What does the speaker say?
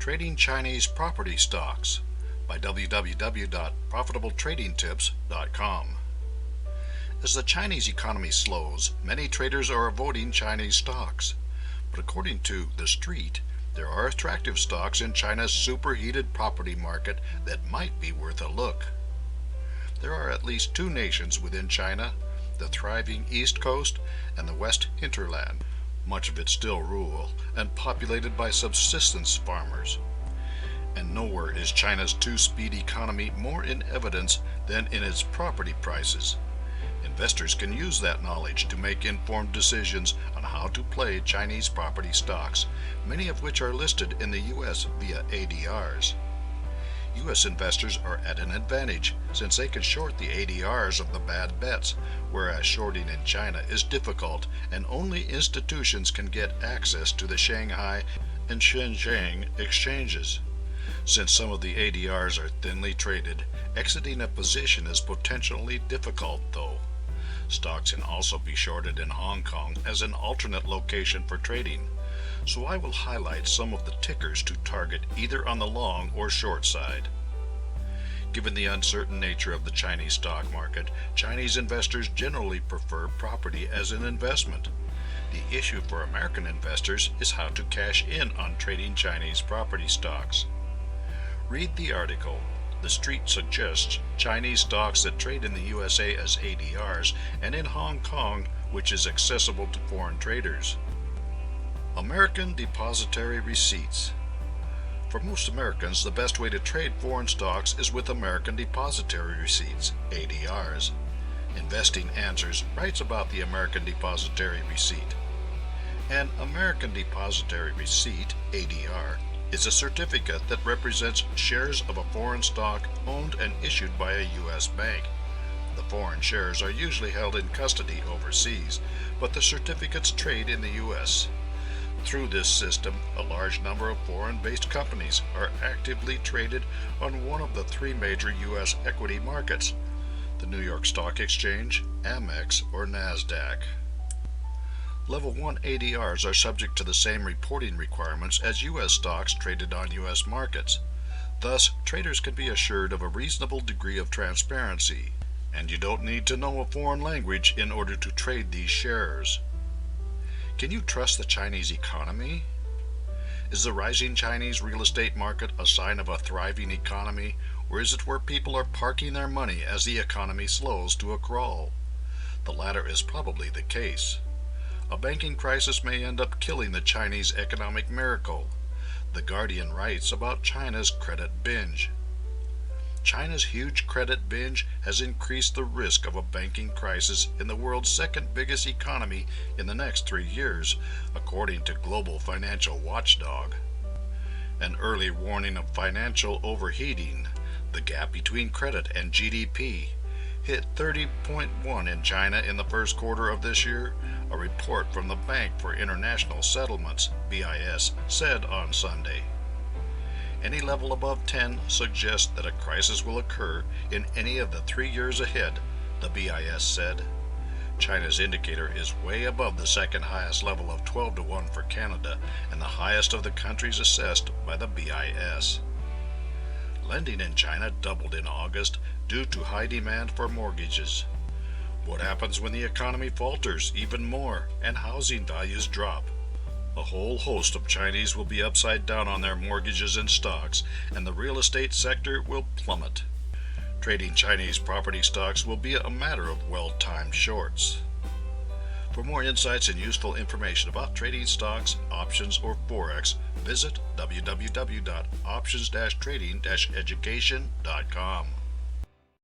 Trading Chinese Property Stocks by www.profitabletradingtips.com. As the Chinese economy slows, many traders are avoiding Chinese stocks. But according to The Street, there are attractive stocks in China's superheated property market that might be worth a look. There are at least two nations within China, the thriving East Coast and the West hinterland, much of it still rural and populated by subsistence farmers. And nowhere is China's two-speed economy more in evidence than in its property prices. Investors can use that knowledge to make informed decisions on how to play Chinese property stocks, many of which are listed in the U.S. via ADRs. U.S. investors are at an advantage since they can short the ADRs of the bad bets, whereas shorting in China is difficult and only institutions can get access to the Shanghai and Shenzhen exchanges. Since some of the ADRs are thinly traded, exiting a position is potentially difficult though. Stocks can also be shorted in Hong Kong as an alternate location for trading, so I will highlight some of the tickers to target either on the long or short side. Given the uncertain nature of the Chinese stock market, Chinese investors generally prefer property as an investment. The issue for American investors is how to cash in on trading Chinese property stocks. Read the article. The Street suggests Chinese stocks that trade in the USA as ADRs and in Hong Kong, which is accessible to foreign traders. American Depositary Receipts. For most Americans, the best way to trade foreign stocks is with American Depositary Receipts, ADRs. Investing Answers writes about the American Depositary Receipt. An American Depositary Receipt, ADR, is a certificate that represents shares of a foreign stock owned and issued by a U.S. bank. The foreign shares are usually held in custody overseas, but the certificates trade in the U.S. Through this system, a large number of foreign-based companies are actively traded on one of the three major U.S. equity markets, the New York Stock Exchange, Amex, or NASDAQ. Level 1 ADRs are subject to the same reporting requirements as U.S. stocks traded on U.S. markets. Thus, traders can be assured of a reasonable degree of transparency, and you don't need to know a foreign language in order to trade these shares. Can you trust the Chinese economy? Is the rising Chinese real estate market a sign of a thriving economy, or is it where people are parking their money as the economy slows to a crawl? The latter is probably the case. A banking crisis may end up killing the Chinese economic miracle. The Guardian writes about China's credit binge. China's huge credit binge has increased the risk of a banking crisis in the world's second biggest economy in the next 3 years, according to Global Financial Watchdog. An early warning of financial overheating, the gap between credit and GDP, hit 30.1 in China in the first quarter of this year, a report from the Bank for International Settlements, BIS, said on Sunday. Any level above 10 suggests that a crisis will occur in any of the 3 years ahead, the BIS said. China's indicator is way above the second highest level of 12-1 for Canada and the highest of the countries assessed by the BIS. Lending in China doubled in August due to high demand for mortgages. What happens when the economy falters even more and housing values drop? A whole host of Chinese will be upside down on their mortgages and stocks, and the real estate sector will plummet. Trading Chinese property stocks will be a matter of well-timed shorts. For more insights and useful information about trading stocks, options, or Forex, visit www.options-trading-education.com.